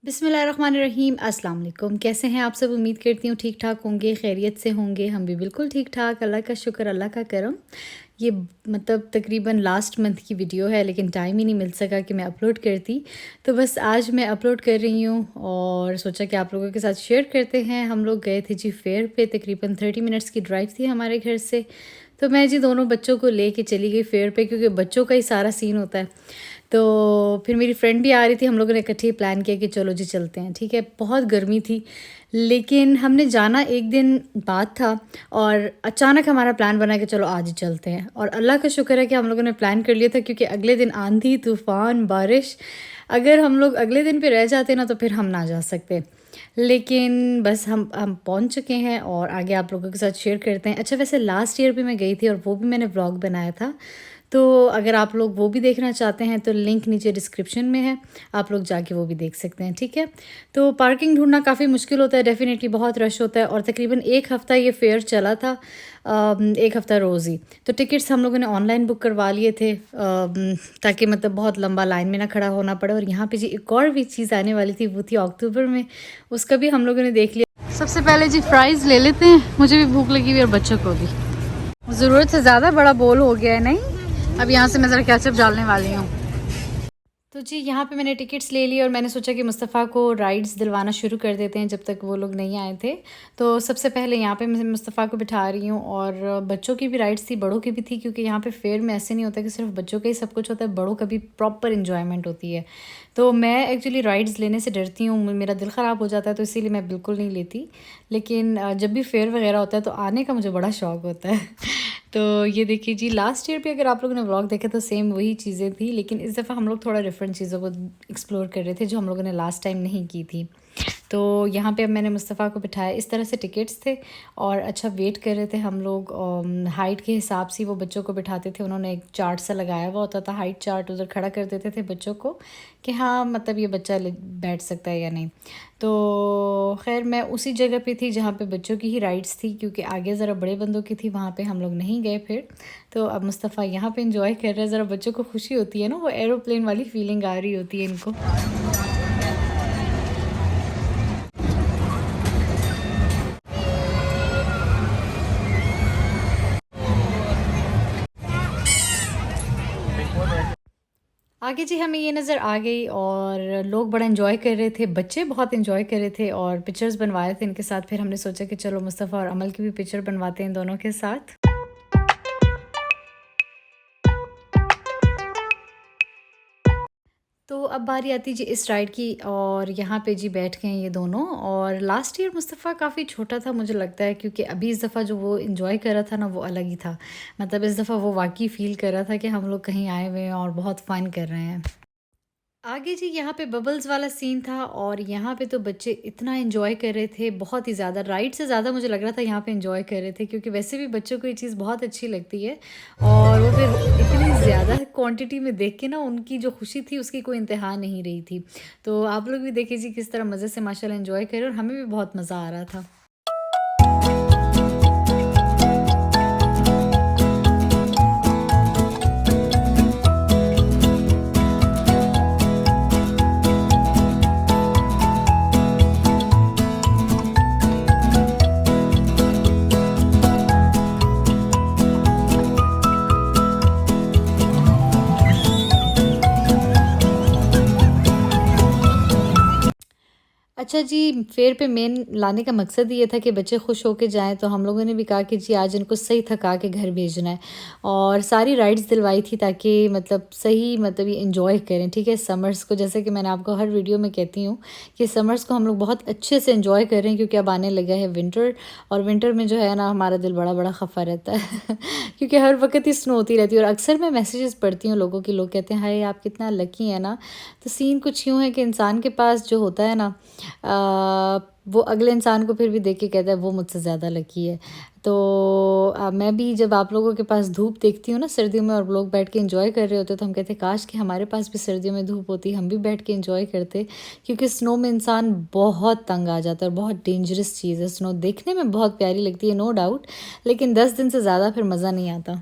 बिस्मिल्लाहिर्रहमानिर्रहीम अस्सलाम वालेकुम। कैसे हैं आप सब? उम्मीद करती हूँ ठीक ठाक होंगे, खैरियत से होंगे। हम भी बिल्कुल ठीक ठाक, अल्लाह का शुक्र, अल्लाह का करम। ये तकरीबन लास्ट मंथ की वीडियो है, लेकिन टाइम ही नहीं मिल सका कि मैं अपलोड करती। तो बस आज मैं अपलोड कर रही हूँ और सोचा कि आप लोगों के साथ शेयर करते हैं। हम लोग गए थे जी फेयर पे, तकरीबन 30 मिनट्स की ड्राइव थी हमारे घर से। तो मैं जी दोनों बच्चों को लेके चली गई फेयर पे, क्योंकि बच्चों का ही सारा सीन होता है। तो फिर मेरी फ्रेंड भी आ रही थी, हम लोगों ने इकट्ठे ही प्लान किया कि चलो जी चलते हैं। ठीक है, बहुत गर्मी थी, लेकिन हमने जाना एक दिन बाद था और अचानक हमारा प्लान बना कि चलो आज ही चलते हैं। और अल्लाह का शुक्र है कि हम लोगों ने प्लान कर लिया था, क्योंकि अगले दिन आंधी तूफ़ान बारिश, अगर हम लोग अगले दिन पे रह जाते ना तो फिर हम ना जा सकते। लेकिन बस हम पहुंच चुके हैं और आगे आप लोगों के साथ शेयर करते हैं। अच्छा, वैसे लास्ट ईयर भी मैं गई थी और वो भी मैंने व्लॉग बनाया था। तो अगर आप लोग वो भी देखना चाहते हैं तो लिंक नीचे डिस्क्रिप्शन में है, आप लोग जाके वो भी देख सकते हैं। ठीक है, तो पार्किंग ढूंढना काफ़ी मुश्किल होता है, डेफ़िनेटली बहुत रश होता है। और तकरीबन एक हफ़्ता ये फेयर चला था, एक हफ़्ता रोज़ ही। तो टिकट्स हम लोगों ने ऑनलाइन बुक करवा लिए थे, ताकि बहुत लंबा लाइन में ना खड़ा होना पड़े। और यहाँ पे जी एक और भी चीज़ आने वाली थी, वो थी अक्टूबर में, उसका भी हम लोगों ने देख लिया। सबसे पहले जी फ्राइज़ ले लेते हैं, मुझे भी भूख लगी हुई और बच्चों को भी। ज़रूरत से ज़्यादा बड़ा बोल हो गया है। नहीं, अब यहाँ से मैं ज़रा केचप डालने वाली हूँ। तो जी यहाँ पे मैंने टिकट्स ले ली और मैंने सोचा कि मुस्तफ़ा को राइड्स दिलवाना शुरू कर देते हैं जब तक वो लोग नहीं आए थे। तो सबसे पहले यहाँ पे मैं मुस्तफ़ा को बिठा रही हूँ, और बच्चों की भी राइड्स थी, बड़ों की भी थी, क्योंकि यहाँ पे फेयर में ऐसे नहीं होता कि सिर्फ बच्चों का ही सब कुछ होता है, बड़ों का भी प्रॉपर इन्जॉयमेंट होती है। तो मैं एक्चुअली राइड्स लेने से डरती हूँ, मेरा दिल ख़राब हो जाता है, तो इसीलिए मैं बिल्कुल नहीं लेती। लेकिन जब भी फेयर वगैरह होता है तो आने का मुझे बड़ा शौक़ होता है। तो ये देखिए जी, लास्ट ईयर भी अगर आप लोगों ने व्लॉग देखा तो सेम वही चीज़ें थी, लेकिन इस दफ़ा हम लोग थोड़ा डिफरेंट चीज़ों को एक्सप्लोर कर रहे थे जो हम लोगों ने लास्ट टाइम नहीं की थी। तो यहाँ पे अब मैंने मुस्तफ़ा को बिठाया, इस तरह से टिकट्स थे और अच्छा वेट कर रहे थे हम लोग। हाइट के हिसाब से वो बच्चों को बिठाते थे, उन्होंने एक चार्ट सा लगाया हुआ होता था, हाइट चार्ट, उधर खड़ा कर देते थे बच्चों को कि हाँ ये बच्चा बैठ सकता है या नहीं। तो खैर मैं उसी जगह पे थी जहाँ पे बच्चों की ही राइड्स थी, क्योंकि आगे ज़रा बड़े बंदों की थी, वहाँ पे हम लोग नहीं गए फिर। तो अब मुस्तफ़ा यहाँ पे एंजॉय कर रहे हैं, ज़रा बच्चों को खुशी होती है ना, वो एरोप्लेन वाली फीलिंग आ रही होती है इनको। आगे जी हमें ये नज़र आ गई और लोग बड़ा एंजॉय कर रहे थे, बच्चे बहुत एंजॉय कर रहे थे और पिक्चर्स बनवाए थे इनके साथ। फिर हमने सोचा कि चलो मुस्तफ़ा और अमल की भी पिक्चर बनवाते हैं दोनों के साथ। तो अब बारी आती जी इस राइड की, और यहाँ पे जी बैठ गए हैं ये दोनों। और लास्ट ईयर मुस्तफ़ा काफ़ी छोटा था मुझे लगता है, क्योंकि अभी इस दफ़ा जो वो एंजॉय कर रहा था ना, वो अलग ही था। इस दफ़ा वो वाकई फ़ील कर रहा था कि हम लोग कहीं आए हुए हैं और बहुत फ़न कर रहे हैं। आगे जी यहाँ पे बबल्स वाला सीन था और यहाँ पे तो बच्चे इतना एंजॉय कर रहे थे, बहुत ही ज़्यादा, राइड से ज़्यादा मुझे लग रहा था यहाँ पे एंजॉय कर रहे थे, क्योंकि वैसे भी बच्चों को ये चीज़ बहुत अच्छी लगती है। और वो फिर इतनी ज़्यादा क्वांटिटी में देख के ना, उनकी जो खुशी थी उसकी कोई इंतहा नहीं रही थी। तो आप लोग भी देखिए जी किस तरह मज़े से माशाल्लाह एंजॉय कर रहे हैं, और हमें भी बहुत मज़ा आ रहा था। अच्छा जी, फेयर पे मेन लाने का मकसद ये था कि बच्चे खुश होके जाएँ, तो हम लोगों ने भी कहा कि जी आज इनको सही थका के घर भेजना है, और सारी राइड्स दिलवाई थी ताकि सही ये एंजॉय करें। ठीक है, समर्स को, जैसे कि मैंने आपको हर वीडियो में कहती हूँ कि समर्स को हम लोग बहुत अच्छे से एंजॉय कर रहे हैं, क्योंकि अब आने लगा है विंटर। और विंटर में जो है ना, हमारा दिल बड़ा बड़ा खफा रहता है क्योंकि हर वक्त ही स्नो होती रहती है। और अक्सर मैं मैसेजेस पढ़ती हूँ लोगों की, लोग कहते हैं हाय आप कितना लकी है ना। तो सीन कुछ यूँ है कि इंसान के पास जो होता है ना, वो अगले इंसान को फिर भी देख के कहता है वो मुझसे ज़्यादा लकी है। तो मैं भी जब आप लोगों के पास धूप देखती हूँ ना सर्दियों में, और लोग बैठ के एंजॉय कर रहे होते, तो हम कहते हैं काश कि हमारे पास भी सर्दियों में धूप होती, हम भी बैठ के एंजॉय करते। क्योंकि स्नो में इंसान बहुत तंग आ जाता है, और बहुत डेंजरस चीज़ है स्नो। देखने में बहुत प्यारी लगती है नो डाउट, लेकिन 10 दिन से ज़्यादा फिर मज़ा नहीं आता।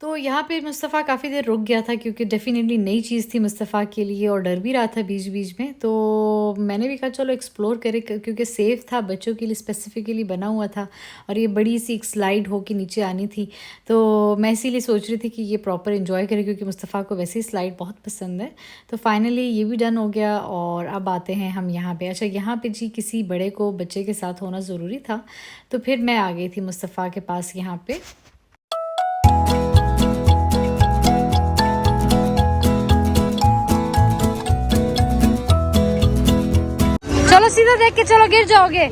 तो यहाँ पे मुस्तफ़ा काफ़ी देर रुक गया था क्योंकि डेफ़िनेटली नई चीज़ थी मुस्तफ़ा के लिए और डर भी रहा था बीच-बीच में। तो मैंने भी कहा चलो एक्सप्लोर करें क्योंकि सेफ़ था, बच्चों के लिए स्पेसिफ़िकली बना हुआ था और ये बड़ी-सी एक स्लाइड हो के नीचे आनी थी। तो मैं इसीलिए सोच रही थी कि ये प्रॉपर एन्जॉय करें क्योंकि मुस्तफ़ा को वैसे ही स्लाइड बहुत पसंद है। तो फाइनली ये भी डन हो गया और अब आते हैं हम यहाँ पे। अच्छा, यहाँ पे जी किसी बड़े को बच्चे के साथ होना ज़रूरी था, तो फिर मैं आ गई थी मुस्तफ़ा के पास यहाँ पे। चलो सीधा देख के चलो, गिर जाओगे।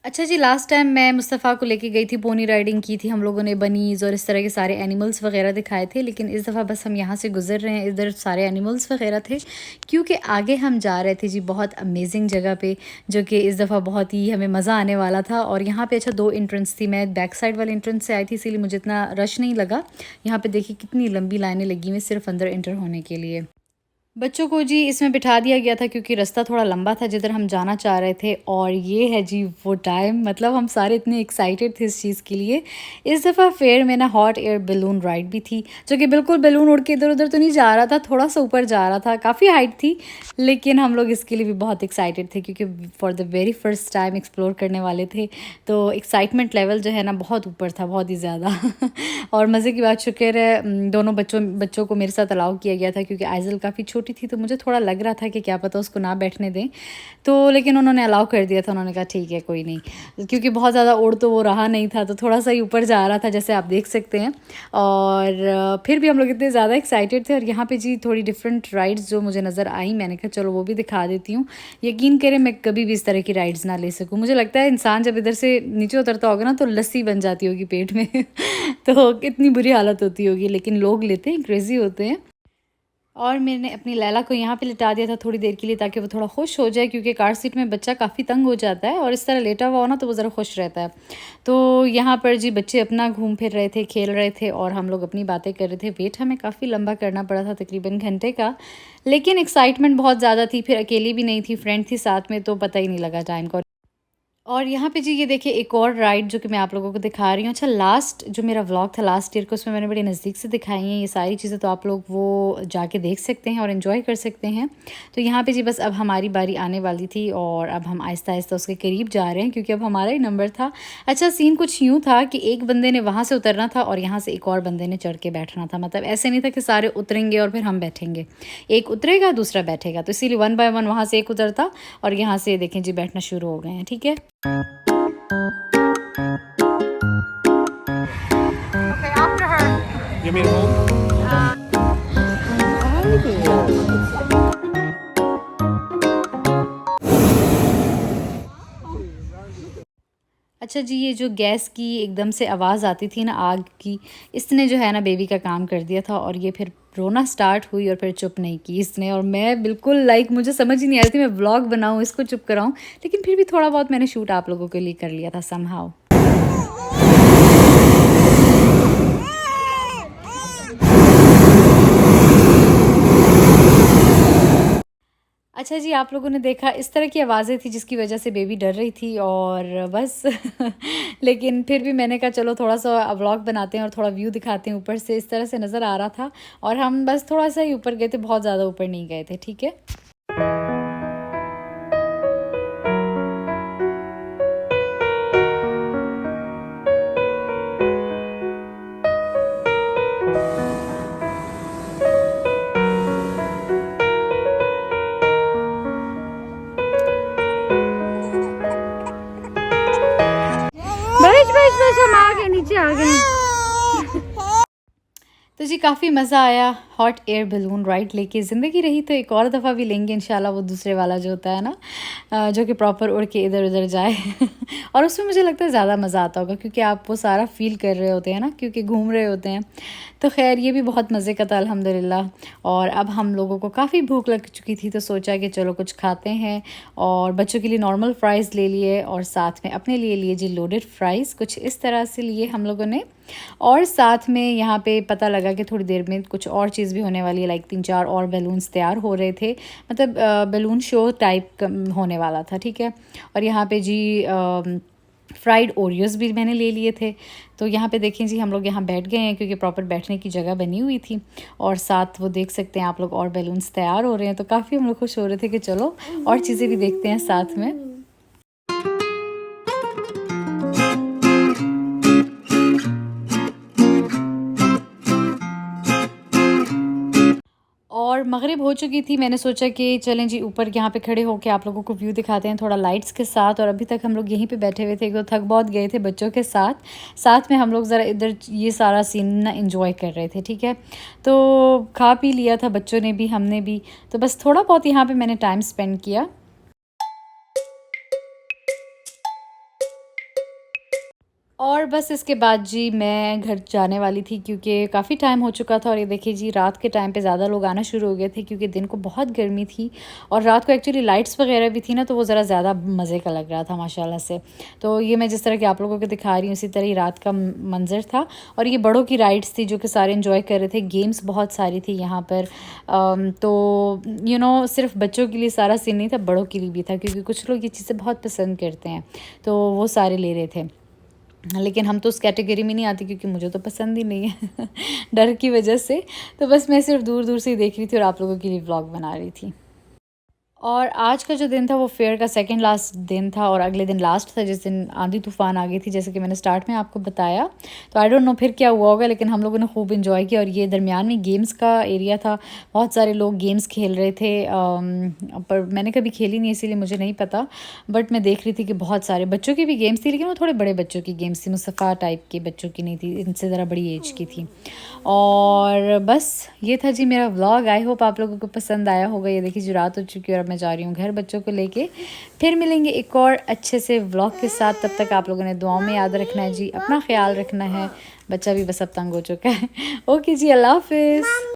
अच्छा जी, लास्ट टाइम मैं मुस्तफ़ा को लेके गई थी, पोनी राइडिंग की थी हम लोगों ने, बनीज़ और इस तरह के सारे एनिमल्स वगैरह दिखाए थे। लेकिन इस दफ़ा बस हम यहाँ से गुज़र रहे हैं, इधर सारे एनिमल्स वगैरह थे क्योंकि आगे हम जा रहे थे जी बहुत अमेजिंग जगह पे, जो कि इस दफ़ा बहुत ही हमें मज़ा आने वाला था। और यहाँ पे अच्छा 2 एंट्रेंस थी, मैं बैक साइड वाले एंट्रेंस से आई थी इसीलिए मुझे इतना रश नहीं लगा। यहाँ पे देखिए कितनी लंबी लाइनें लगी हुई सिर्फ अंदर एंटर होने के लिए। बच्चों को जी इसमें बिठा दिया गया था क्योंकि रास्ता थोड़ा लंबा था जिधर हम जाना चाह रहे थे। और ये है जी वो टाइम, मतलब हम सारे इतने एक्साइटेड थे इस चीज़ के लिए। इस दफ़ा फेयर में ना हॉट एयर बैलून राइड भी थी, जो कि बिल्कुल बैलून उड़ के इधर उधर तो नहीं जा रहा था, थोड़ा सा ऊपर जा रहा था, काफ़ी हाइट थी। लेकिन हम लोग इसके लिए भी बहुत एक्साइटेड थे क्योंकि for the very first time explore करने वाले थे। तो एक्साइटमेंट लेवल जो है ना बहुत ऊपर था, बहुत ही ज़्यादा। और मज़े की बात शुक्र है दोनों बच्चों को मेरे साथ अलाउ किया गया था क्योंकि आइज़ल काफ़ी छोटी थी तो मुझे थोड़ा लग रहा था कि क्या पता उसको ना बैठने दें। तो लेकिन उन्होंने अलाउ कर दिया था, उन्होंने कहा ठीक है कोई नहीं, क्योंकि बहुत ज़्यादा उड़ तो वो रहा नहीं था, तो थोड़ा सा ही ऊपर जा रहा था जैसे आप देख सकते हैं। और फिर भी हम लोग इतने ज़्यादा एक्साइटेड थे। और यहाँ पे जी थोड़ी डिफरेंट राइड्स जो मुझे नज़र आई, मैंने कहा चलो वो भी दिखा देती हूँ। यकीन करें मैं कभी भी इस तरह की राइड्स ना ले सकूँ, मुझे लगता है इंसान जब इधर से नीचे उतरता होगा ना तो लस्सी बन जाती होगी पेट में। तो कितनी बुरी हालत होती होगी, लेकिन लोग लेते हैं, क्रेज़ी होते हैं। और मैंने अपनी लैला को यहाँ पे लिटा दिया था थोड़ी देर के लिए ताकि वो थोड़ा खुश हो जाए, क्योंकि कार सीट में बच्चा काफ़ी तंग हो जाता है और इस तरह लेटा हुआ हो ना तो वो ज़रा खुश रहता है। तो यहाँ पर जी बच्चे अपना घूम फिर रहे थे, खेल रहे थे और हम लोग अपनी बातें कर रहे थे। वेट हमें काफ़ी लंबा करना पड़ा था, तकरीबन घंटे का, लेकिन एक्साइटमेंट बहुत ज़्यादा थी। फिर अकेली भी नहीं थी, फ्रेंड थी साथ में, तो पता ही नहीं लगा टाइम का। और यहाँ पे जी ये देखिए एक और राइड जो कि मैं आप लोगों को दिखा रही हूँ। अच्छा, लास्ट जो मेरा व्लॉग था लास्ट ईयर का, उसमें मैंने बड़ी नज़दीक से दिखाई हैं ये सारी चीज़ें, तो आप लोग वो जाके देख सकते हैं और एंजॉय कर सकते हैं। तो यहाँ पे जी बस अब हमारी बारी आने वाली थी और अब हम आहिस्ता आहिस्ता उसके करीब जा रहे हैं क्योंकि अब हमारा ही नंबर था। अच्छा, सीन कुछ यूँ था कि एक बंदे ने वहाँ से उतरना था और यहाँ से एक और बंदे ने चढ़ के बैठना था। मतलब ऐसे नहीं था कि सारे उतरेंगे और फिर हम बैठेंगे, एक उतरेगा दूसरा बैठेगा। तो इसीलिए 1 बाय 1 वहाँ से एक उतरता और यहाँ से देखें जी बैठना शुरू हो गए हैं। ठीक है। Okay, after her. You want me to hold? अच्छा जी, ये जो गैस की एकदम से आवाज़ आती थी ना, आग की, इसने जो है ना बेबी का काम कर दिया था और ये फिर रोना स्टार्ट हुई और फिर चुप नहीं की इसने। और मैं बिल्कुल मुझे समझ ही नहीं आ रही थी मैं व्लॉग बनाऊँ, इसको चुप कराऊँ, लेकिन फिर भी थोड़ा बहुत मैंने शूट आप लोगों के लिए कर लिया था समहाउ। अच्छा जी, आप लोगों ने देखा इस तरह की आवाज़ें थी जिसकी वजह से बेबी डर रही थी और बस। लेकिन फिर भी मैंने कहा चलो थोड़ा-सा व्लॉग बनाते हैं और थोड़ा व्यू दिखाते हैं ऊपर से। इस तरह से नज़र आ रहा था और हम बस थोड़ा-सा ही ऊपर गए थे, बहुत ज़्यादा ऊपर नहीं गए थे, ठीक है? बस बस बस हम आ गए, नीचे आ गए। तो जी काफ़ी मज़ा आया हॉट एयर बैलून राइड लेके। ज़िंदगी रही तो एक और दफ़ा भी लेंगे इंशाल्लाह, वो दूसरे वाला जो होता है ना, जो कि प्रॉपर उड़ के इधर उधर जाए। और उसमें मुझे लगता है ज़्यादा मज़ा आता होगा क्योंकि आप वो सारा फ़ील कर रहे होते हैं ना, क्योंकि घूम रहे होते हैं। तो खैर ये भी बहुत मज़े का था अल्हम्दुलिल्लाह। और अब हम लोगों को काफ़ी भूख लग चुकी थी तो सोचा कि चलो कुछ खाते हैं, और बच्चों के लिए नॉर्मल फ़्राइज़ ले लिए और साथ में अपने लिए लिए जी लोडेड फ़्राइज़। कुछ इस तरह से लिए हम लोगों ने। और साथ में यहाँ पे पता लगा कि थोड़ी देर में कुछ और चीज़ भी होने वाली है, लाइक 3-4 और बैलून्स तैयार हो रहे थे, मतलब बैलून शो टाइप होने वाला था, ठीक है। और यहाँ पे जी फ्राइड ओरियोज़ भी मैंने ले लिए थे। तो यहाँ पे देखें जी हम लोग यहाँ बैठ गए हैं क्योंकि प्रॉपर बैठने की जगह बनी हुई थी, और साथ वो देख सकते हैं आप लोग और बैलून्स तैयार हो रहे हैं। तो काफ़ी हम लोग खुश हो रहे थे कि चलो और चीज़ें भी देखते हैं साथ में। और मगरिब हो चुकी थी, मैंने सोचा कि चलें जी ऊपर यहाँ पे खड़े होकर आप लोगों को व्यू दिखाते हैं थोड़ा लाइट्स के साथ। और अभी तक हम लोग यहीं पे बैठे हुए थे, तो थक बहुत गए थे बच्चों के साथ। साथ में हम लोग ज़रा इधर ये सारा सीन ना इंजॉय कर रहे थे, ठीक है। तो खा पी लिया था बच्चों ने भी, हमने भी, तो बस थोड़ा बहुत यहाँ पर मैंने टाइम स्पेंड किया। और बस इसके बाद जी मैं घर जाने वाली थी क्योंकि काफ़ी टाइम हो चुका था। और ये देखिए जी रात के टाइम पे ज़्यादा लोग आना शुरू हो गए थे क्योंकि दिन को बहुत गर्मी थी और रात को एक्चुअली लाइट्स वगैरह भी थी ना, तो वो ज़रा ज़्यादा मज़े का लग रहा था माशाल्लाह से। तो ये मैं जिस तरह के आप लोगों को दिखा रही हूँ उसी तरह ही रात का मंजर था। और ये बड़ों की राइड्स थी जो कि सारे इंजॉय कर रहे थे, गेम्स बहुत सारी थी यहाँ पर। तो सिर्फ बच्चों के लिए सारा सीन नहीं था, बड़ों के लिए भी था क्योंकि कुछ लोग ये चीज़ें बहुत पसंद करते हैं, तो वो सारे ले रहे थे। लेकिन हम तो उस कैटेगरी में नहीं आती क्योंकि मुझे तो पसंद ही नहीं है डर की वजह से। तो बस मैं सिर्फ दूर दूर से ही देख रही थी और आप लोगों के लिए व्लॉग बना रही थी। और आज का जो दिन था वो फेयर का सेकंड लास्ट दिन था और अगले दिन लास्ट था जिस दिन आंधी तूफ़ान आ गई थी, जैसे कि मैंने स्टार्ट में आपको बताया। तो आई डोंट नो फिर क्या हुआ होगा, लेकिन हम लोगों ने खूब इन्जॉय किया। और ये दरमियान में गेम्स का एरिया था, बहुत सारे लोग गेम्स खेल रहे थे, पर मैंने कभी खेली नहीं इसीलिए मुझे नहीं पता। बट मैं देख रही थी कि बहुत सारे बच्चों की भी गेम्स थी, लेकिन वो थोड़े बड़े बच्चों की गेम्स थी, मुस्तफ़ा टाइप के बच्चों की नहीं थी, इनसे ज़रा बड़ी एज की थी। और बस ये था जी मेरा व्लॉग। आई होप आप लोगों को पसंद आया होगा। ये देखिए जो रात हो चुकी है और मैं जा रही हूँ घर बच्चों को लेके। फिर मिलेंगे एक और अच्छे से व्लॉग के साथ, तब तक आप लोगों ने दुआओं में याद रखना है जी, अपना ख्याल रखना है। बच्चा भी बस अब तंग हो चुका है। ओके जी, अल्लाह हाफिज़।